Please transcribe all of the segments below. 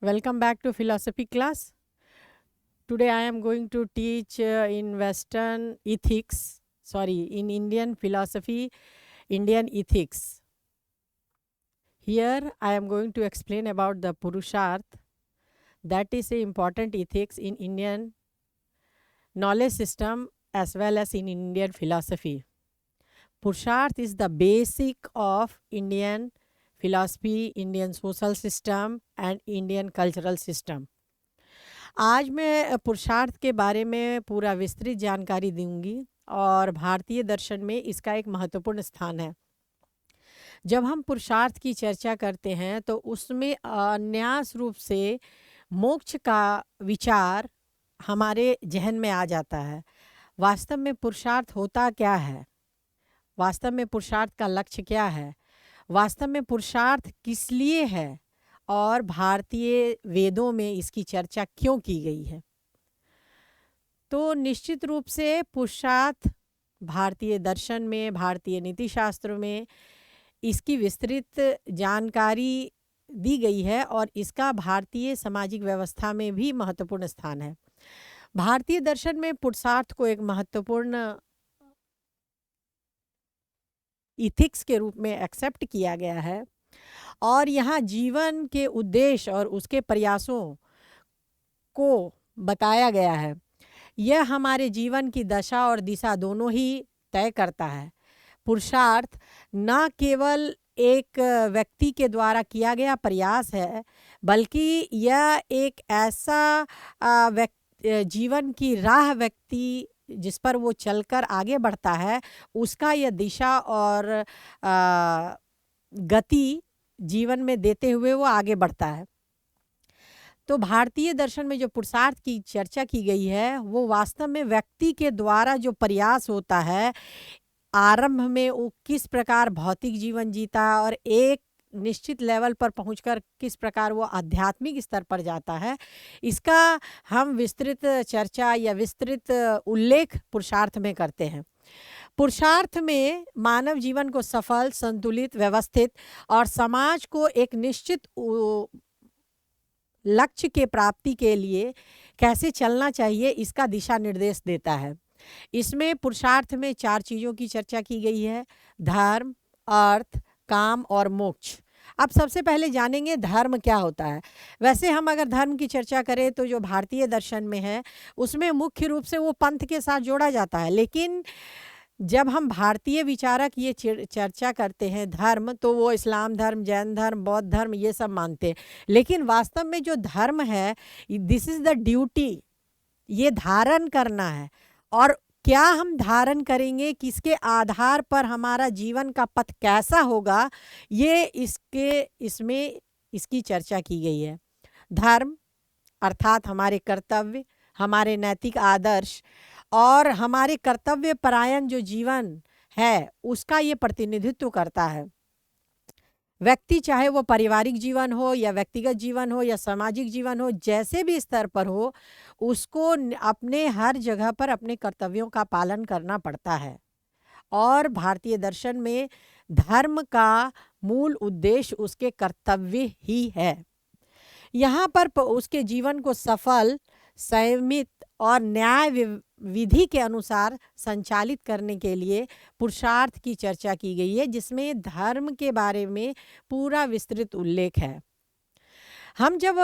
Welcome back to philosophy class. Today I am going to teach in Western ethics, in Indian philosophy, Indian ethics. Here I am going to explain about the Purusharth, that is a important ethics in Indian knowledge system as well as in Indian philosophy. Purusharth is the basic of Indian philosophy, Indian social system and Indian cultural system. आज मैं पुरुषार्थ के बारे में पूरा विस्तृत जानकारी दूंगी और भारतीय दर्शन में इसका एक महत्वपूर्ण स्थान है। जब हम पुरुषार्थ की चर्चा करते हैं तो उसमें अन्यास रूप से मोक्ष का विचार हमारे जहन में आ जाता है। वास्तव में पुरुषार्थ होता क्या है? वास्तव में पुरुषार्थ का लक्ष्य क्या है? वास्तव में पुरुषार्थ किस लिए है और भारतीय वेदों में इसकी चर्चा क्यों की गई है? तो निश्चित रूप से पुरुषार्थ भारतीय दर्शन में, भारतीय नीति शास्त्रों में इसकी विस्तृत जानकारी दी गई है और इसका भारतीय सामाजिक व्यवस्था में भी महत्वपूर्ण स्थान है। भारतीय दर्शन में पुरुषार्थ को एक महत्वपूर्ण इथिक्स के रूप में एक्सेप्ट किया गया है और यहाँ जीवन के उद्देश्य और उसके प्रयासों को बताया गया है। यह हमारे जीवन की दशा और दिशा दोनों ही तय करता है। पुरुषार्थ न केवल एक व्यक्ति के द्वारा किया गया प्रयास है, बल्कि यह एक ऐसा जीवन की राह व्यक्ति जिस पर वो चलकर आगे बढ़ता है, उसका यह दिशा और गति जीवन में देते हुए वो आगे बढ़ता है। तो भारतीय दर्शन में जो पुरुषार्थ की चर्चा की गई है वो वास्तव में व्यक्ति के द्वारा जो प्रयास होता है, आरंभ में वो किस प्रकार भौतिक जीवन जीता और एक निश्चित लेवल पर पहुंचकर किस प्रकार वो आध्यात्मिक स्तर पर जाता है, इसका हम विस्तृत चर्चा या विस्तृत उल्लेख पुरुषार्थ में करते हैं। पुरुषार्थ में मानव जीवन को सफल, संतुलित, व्यवस्थित और समाज को एक निश्चित लक्ष्य के प्राप्ति के लिए कैसे चलना चाहिए, इसका दिशा निर्देश देता है। इसमें पुरुषार्थ में 4 चीज़ों की चर्चा की गई है: धर्म, अर्थ, काम और मोक्ष। अब सबसे पहले जानेंगे धर्म क्या होता है। वैसे हम अगर धर्म की चर्चा करें तो जो भारतीय दर्शन में है उसमें मुख्य रूप से वो पंथ के साथ जोड़ा जाता है, लेकिन जब हम भारतीय विचारक ये चर्चा करते हैं धर्म, तो वो इस्लाम धर्म, जैन धर्म, बौद्ध धर्म ये सब मानते हैं। लेकिन वास्तव में जो धर्म है, दिस इज़ द ड्यूटी, ये धारण करना है। और क्या हम धारण करेंगे, किसके आधार पर हमारा जीवन का पथ कैसा होगा, ये इसमें इसकी चर्चा की गई है। धर्म अर्थात हमारे कर्तव्य, हमारे नैतिक आदर्श और हमारे कर्तव्य परायण जो जीवन है उसका ये प्रतिनिधित्व करता है। व्यक्ति चाहे वो पारिवारिक जीवन हो या व्यक्तिगत जीवन हो या सामाजिक जीवन हो, जैसे भी स्तर पर हो, उसको अपने हर जगह पर अपने कर्तव्यों का पालन करना पड़ता है। और भारतीय दर्शन में धर्म का मूल उद्देश्य उसके कर्तव्य ही है। यहाँ पर उसके जीवन को सफल, संयमित और न्याय विधि के अनुसार संचालित करने के लिए पुरुषार्थ की चर्चा की गई है, जिसमें धर्म के बारे में पूरा विस्तृत उल्लेख है। हम जब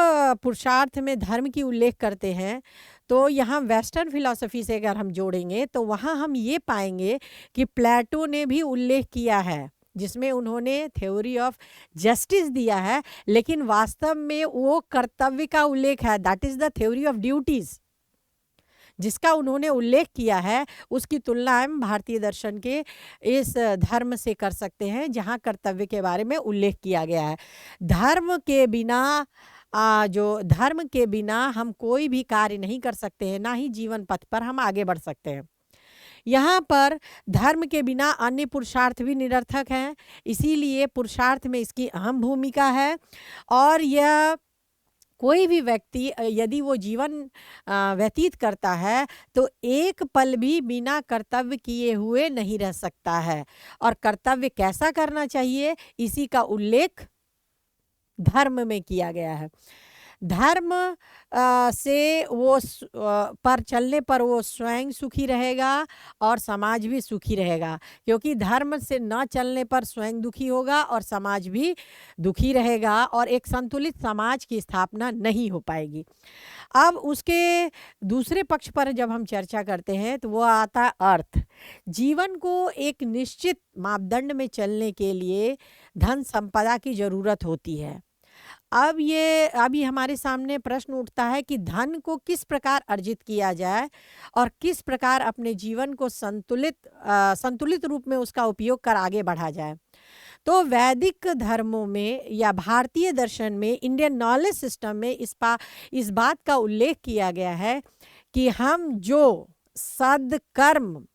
पुरुषार्थ में धर्म की उल्लेख करते हैं तो यहाँ वेस्टर्न फिलॉसफी से अगर हम जोड़ेंगे तो वहाँ हम ये पाएंगे कि प्लेटो ने भी उल्लेख किया है, जिसमें उन्होंने थ्योरी ऑफ जस्टिस दिया है, लेकिन वास्तव में वो कर्तव्य का उल्लेख है, that is the theory of duties, जिसका उन्होंने उल्लेख किया है। उसकी तुलना हम भारतीय दर्शन के इस धर्म से कर सकते हैं, जहाँ कर्तव्य के बारे में उल्लेख किया गया है। धर्म के बिना हम कोई भी कार्य नहीं कर सकते हैं, ना ही जीवन पथ पर हम आगे बढ़ सकते हैं। यहाँ पर धर्म के बिना अन्य पुरुषार्थ भी निरर्थक हैं, इसीलिए पुरुषार्थ में इसकी अहम भूमिका है। और यह कोई भी व्यक्ति यदि वो जीवन व्यतीत करता है तो एक पल भी बिना कर्तव्य किए हुए नहीं रह सकता है। और कर्तव्य कैसा करना चाहिए, इसी का उल्लेख धर्म में किया गया है। धर्म से वो पर चलने पर वो स्वयं सुखी रहेगा और समाज भी सुखी रहेगा, क्योंकि धर्म से न चलने पर स्वयं दुखी होगा और समाज भी दुखी रहेगा और एक संतुलित समाज की स्थापना नहीं हो पाएगी। अब उसके दूसरे पक्ष पर जब हम चर्चा करते हैं तो वो आता है अर्थ। जीवन को एक निश्चित मापदंड में चलने के लिए धन संपदा की ज़रूरत होती है। अभी हमारे सामने प्रश्न उठता है कि धन को किस प्रकार अर्जित किया जाए और किस प्रकार अपने जीवन को संतुलित रूप में उसका उपयोग कर आगे बढ़ा जाए। तो वैदिक धर्मों में या भारतीय दर्शन में, इंडियन नॉलेज सिस्टम में इस बात का उल्लेख किया गया है कि हम जो सद्कर्म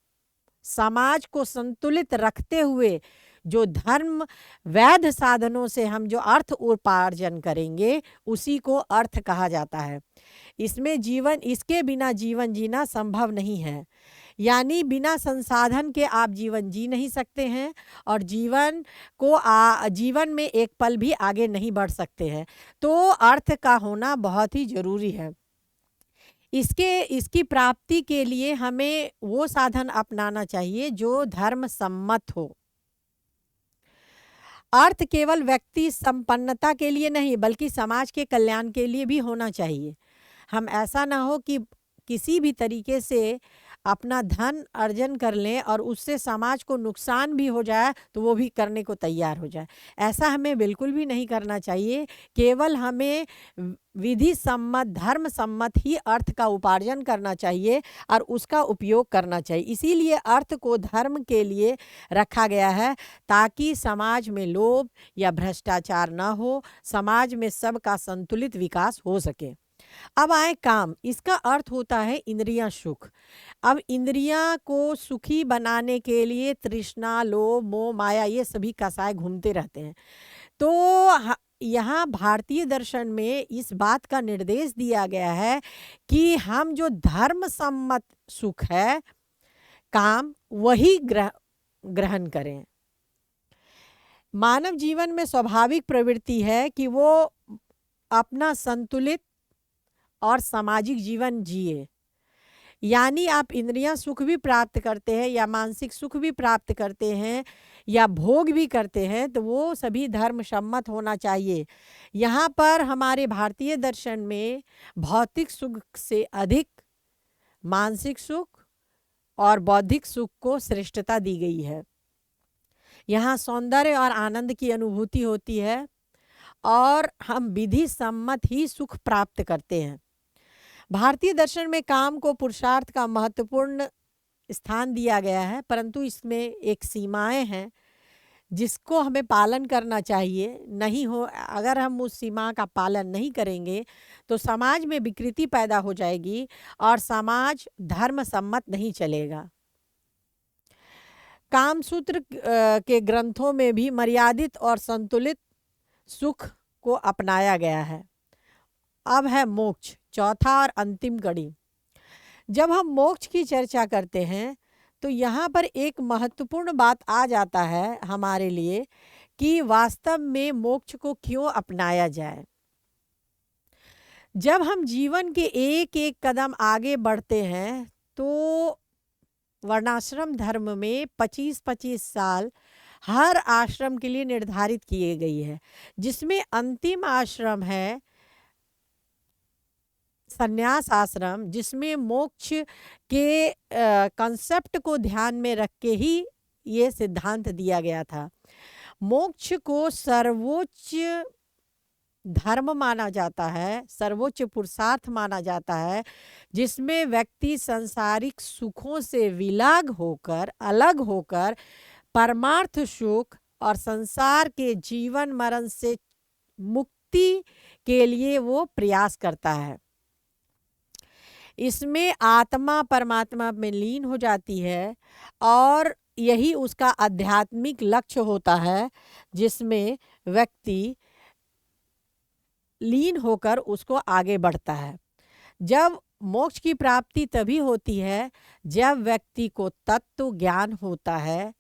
समाज को संतुलित रखते हुए जो धर्म वैध साधनों से हम जो अर्थ उपार्जन करेंगे उसी को अर्थ कहा जाता है। इसके बिना जीवन जीना संभव नहीं है, यानी बिना संसाधन के आप जीवन जी नहीं सकते हैं और जीवन में एक पल भी आगे नहीं बढ़ सकते हैं। तो अर्थ का होना बहुत ही ज़रूरी है। इसकी प्राप्ति के लिए हमें वो साधन अपनाना चाहिए जो धर्म सम्मत हो। अर्थ केवल व्यक्ति संपन्नता के लिए नहीं बल्कि समाज के कल्याण के लिए भी होना चाहिए। हम ऐसा ना हो कि किसी भी तरीके से अपना धन अर्जन कर लें और उससे समाज को नुकसान भी हो जाए तो वो भी करने को तैयार हो जाए। ऐसा हमें बिल्कुल भी नहीं करना चाहिए। केवल हमें विधि सम्मत, धर्म सम्मत ही अर्थ का उपार्जन करना चाहिए और उसका उपयोग करना चाहिए। इसीलिए अर्थ को धर्म के लिए रखा गया है ताकि समाज में लोभ या भ्रष्टाचार न हो, समाज में सबका संतुलित विकास हो सके। अब आए काम। इसका अर्थ होता है इंद्रियां सुख। अब इंद्रियां को सुखी बनाने के लिए तृष्णा, लोभ, मोह, माया ये सभी कसाय घूमते रहते हैं। तो यहाँ भारतीय दर्शन में इस बात का निर्देश दिया गया है कि हम जो धर्म सम्मत सुख है, काम, वही ग्रहण करें। मानव जीवन में स्वाभाविक प्रवृत्ति है कि वो अपना संतुलित और सामाजिक जीवन जिए। यानी आप इंद्रियां सुख भी प्राप्त करते हैं या मानसिक सुख भी प्राप्त करते हैं या भोग भी करते हैं तो वो सभी धर्म सम्मत होना चाहिए। यहाँ पर हमारे भारतीय दर्शन में भौतिक सुख से अधिक मानसिक सुख और बौद्धिक सुख को श्रेष्ठता दी गई है। यहाँ सौंदर्य और आनंद की अनुभूति होती है और हम विधि सम्मत ही सुख प्राप्त करते हैं। भारतीय दर्शन में काम को पुरुषार्थ का महत्वपूर्ण स्थान दिया गया है, परंतु इसमें एक सीमाएं हैं जिसको हमें पालन करना चाहिए। अगर हम उस सीमा का पालन नहीं करेंगे तो समाज में विकृति पैदा हो जाएगी और समाज धर्म सम्मत नहीं चलेगा। कामसूत्र के ग्रंथों में भी मर्यादित और संतुलित सुख को अपनाया गया है। अब है मोक्ष, चौथा और अंतिम कड़ी। जब हम मोक्ष की चर्चा करते हैं तो यहाँ पर एक महत्वपूर्ण बात आ जाता है हमारे लिए कि वास्तव में मोक्ष को क्यों अपनाया जाए। जब हम जीवन के एक एक कदम आगे बढ़ते हैं तो वर्णाश्रम धर्म में 25-25 साल हर आश्रम के लिए निर्धारित किए गई है, जिसमें अंतिम आश्रम है संन्यास आश्रम, जिसमें मोक्ष के कंसेप्ट को ध्यान में रख के ही ये सिद्धांत दिया गया था। मोक्ष को सर्वोच्च धर्म माना जाता है, सर्वोच्च पुरुषार्थ माना जाता है, जिसमें व्यक्ति सांसारिक सुखों से अलग होकर परमार्थ सुख और संसार के जीवन मरण से मुक्ति के लिए वो प्रयास करता है। इसमें आत्मा परमात्मा में लीन हो जाती है और यही उसका आध्यात्मिक लक्ष्य होता है, जिसमें व्यक्ति लीन होकर उसको आगे बढ़ता है। जब मोक्ष की प्राप्ति तभी होती है जब व्यक्ति को तत्व ज्ञान होता है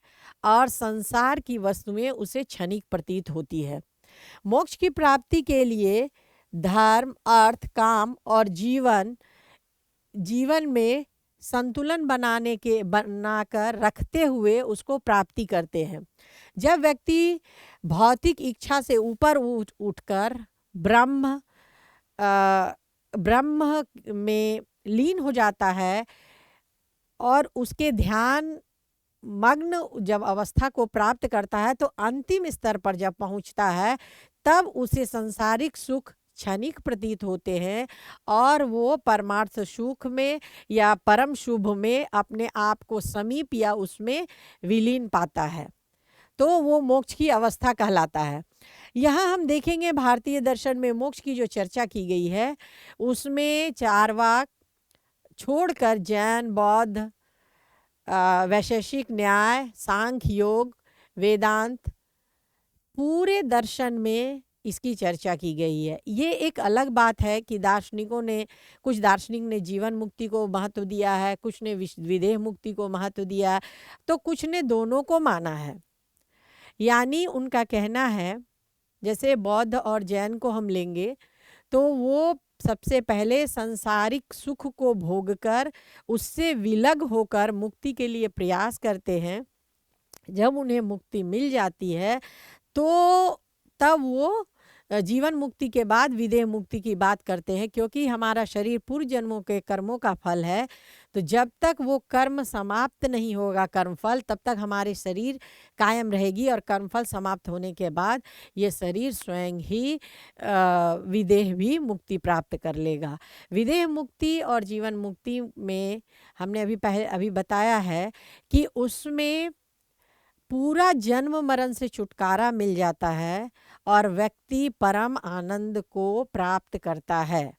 और संसार की वस्तुएं उसे क्षणिक प्रतीत होती है। मोक्ष की प्राप्ति के लिए धर्म, अर्थ, काम और जीवन में संतुलन बनाकर रखते हुए उसको प्राप्ति करते हैं। जब व्यक्ति भौतिक इच्छा से ऊपर उठकर ब्रह्म में लीन हो जाता है और उसके ध्यान मग्न जब अवस्था को प्राप्त करता है, तो अंतिम स्तर पर जब पहुंचता है तब उसे सांसारिक सुख क्षणिक प्रतीत होते हैं और वो परमार्थ सुख में या परम शुभ में अपने आप को समीप या उसमें विलीन पाता है, तो वो मोक्ष की अवस्था कहलाता है। यहाँ हम देखेंगे भारतीय दर्शन में मोक्ष की जो चर्चा की गई है उसमें चारवाक छोड़कर जैन, बौद्ध, वैशेषिक न्याय, सांख्य योग, वेदांत, पूरे दर्शन में इसकी चर्चा की गई है। ये एक अलग बात है कि कुछ दार्शनिक ने जीवन मुक्ति को महत्व दिया है, कुछ ने विदेह मुक्ति को महत्व दिया है, तो कुछ ने दोनों को माना है। यानी उनका कहना है, जैसे बौद्ध और जैन को हम लेंगे तो वो सबसे पहले सांसारिक सुख को भोगकर उससे विलग होकर मुक्ति के लिए प्रयास करते हैं। जब उन्हें मुक्ति मिल जाती है तो तब वो जीवन मुक्ति के बाद विदेह मुक्ति की बात करते हैं, क्योंकि हमारा शरीर पूर्व जन्मों के कर्मों का फल है। तो जब तक वो कर्म समाप्त नहीं होगा कर्मफल, तब तक हमारे शरीर कायम रहेगी और कर्मफल समाप्त होने के बाद ये शरीर स्वयं ही विदेह भी मुक्ति प्राप्त कर लेगा। विदेह मुक्ति और जीवन मुक्ति में हमने अभी बताया है कि उसमें पूरा जन्म मरण से छुटकारा मिल जाता है और व्यक्ति परम आनंद को प्राप्त करता है,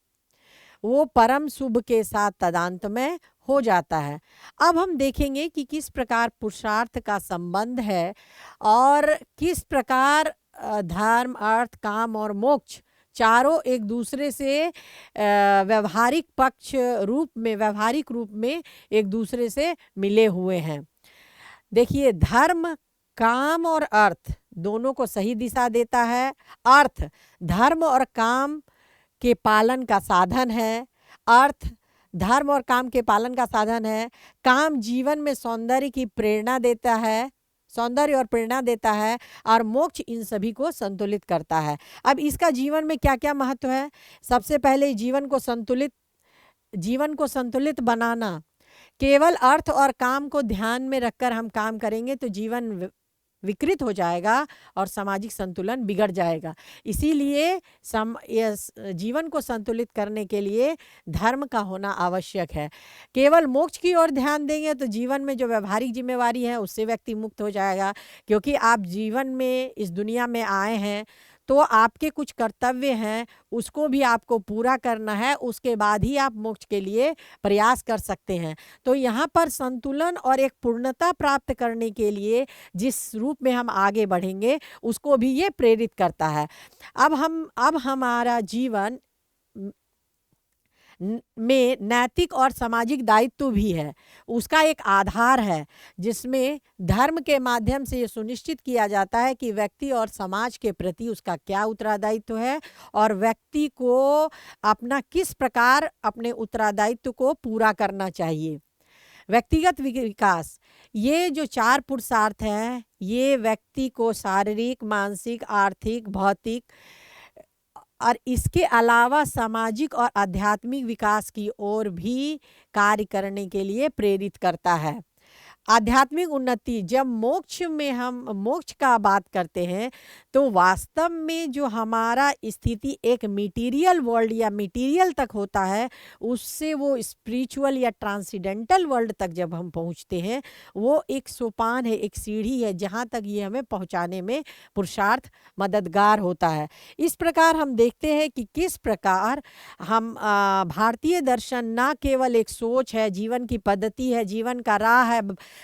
वो परम शुभ के साथ तदांत में हो जाता है। अब हम देखेंगे कि किस प्रकार पुरुषार्थ का संबंध है और किस प्रकार धर्म, अर्थ, काम और मोक्ष चारों एक दूसरे से व्यावहारिक रूप में एक दूसरे से मिले हुए हैं। देखिए, धर्म, काम और अर्थ दोनों को सही दिशा देता है। अर्थ धर्म और काम के पालन का साधन है। अर्थ धर्म और काम के पालन का साधन है। काम जीवन में सौंदर्य और प्रेरणा देता है और मोक्ष इन सभी को संतुलित करता है। अब इसका जीवन में क्या क्या महत्व है? सबसे पहले जीवन को संतुलित बनाना। केवल अर्थ और काम को ध्यान में रखकर हम काम करेंगे तो जीवन विकृत हो जाएगा और सामाजिक संतुलन बिगड़ जाएगा। इसीलिए जीवन को संतुलित करने के लिए धर्म का होना आवश्यक है। केवल मोक्ष की ओर ध्यान देंगे तो जीवन में जो व्यवहारिक जिम्मेवारी है उससे व्यक्ति मुक्त हो जाएगा, क्योंकि आप जीवन में इस दुनिया में आए हैं तो आपके कुछ कर्तव्य हैं, उसको भी आपको पूरा करना है, उसके बाद ही आप मोक्ष के लिए प्रयास कर सकते हैं। तो यहाँ पर संतुलन और एक पूर्णता प्राप्त करने के लिए जिस रूप में हम आगे बढ़ेंगे उसको भी ये प्रेरित करता है। अब हमारा जीवन में नैतिक और सामाजिक दायित्व भी है, उसका एक आधार है जिसमें धर्म के माध्यम से ये सुनिश्चित किया जाता है कि व्यक्ति और समाज के प्रति उसका क्या उत्तरदायित्व है और व्यक्ति को अपना किस प्रकार अपने उत्तरदायित्व को पूरा करना चाहिए। व्यक्तिगत विकास, ये जो 4 पुरुषार्थ हैं ये व्यक्ति को शारीरिक, मानसिक, आर्थिक, भौतिक और इसके अलावा सामाजिक और आध्यात्मिक विकास की ओर भी कार्य करने के लिए प्रेरित करता है। आध्यात्मिक उन्नति, जब हम मोक्ष का बात करते हैं तो वास्तव में जो हमारा स्थिति एक मटीरियल वर्ल्ड या मटीरियल तक होता है उससे वो स्पिरिचुअल या ट्रांसेंडेंटल वर्ल्ड तक जब हम पहुंचते हैं वो एक सोपान है, एक सीढ़ी है जहां तक ये हमें पहुंचाने में पुरुषार्थ मददगार होता है। इस प्रकार हम देखते हैं कि किस प्रकार हम भारतीय दर्शन ना केवल एक सोच है, जीवन की पद्धति है, जीवन का राह है,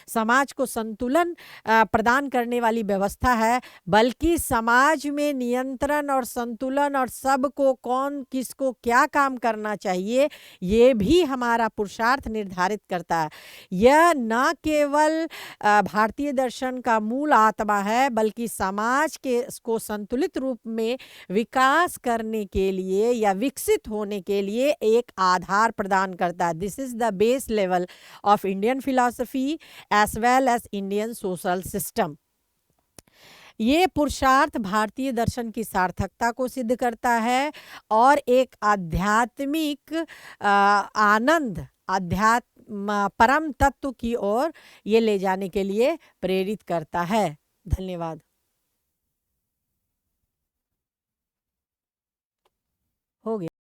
समाज को संतुलन प्रदान करने वाली व्यवस्था है, बल्कि समाज में नियंत्रण और संतुलन और सबको कौन किसको क्या काम करना चाहिए ये भी हमारा पुरुषार्थ निर्धारित करता है। यह न केवल भारतीय दर्शन का मूल आत्मा है, बल्कि समाज के को संतुलित रूप में विकास करने के लिए या विकसित होने के लिए एक आधार प्रदान करता है। This is the base level of Indian philosophy as well as Indian social system. ये पुरुषार्थ भारतीय दर्शन की सार्थकता को सिद्ध करता है और एक आध्यात्मिक आनंद, अध्यात्म परम तत्व की ओर ये ले जाने के लिए प्रेरित करता है। धन्यवाद। हो गया।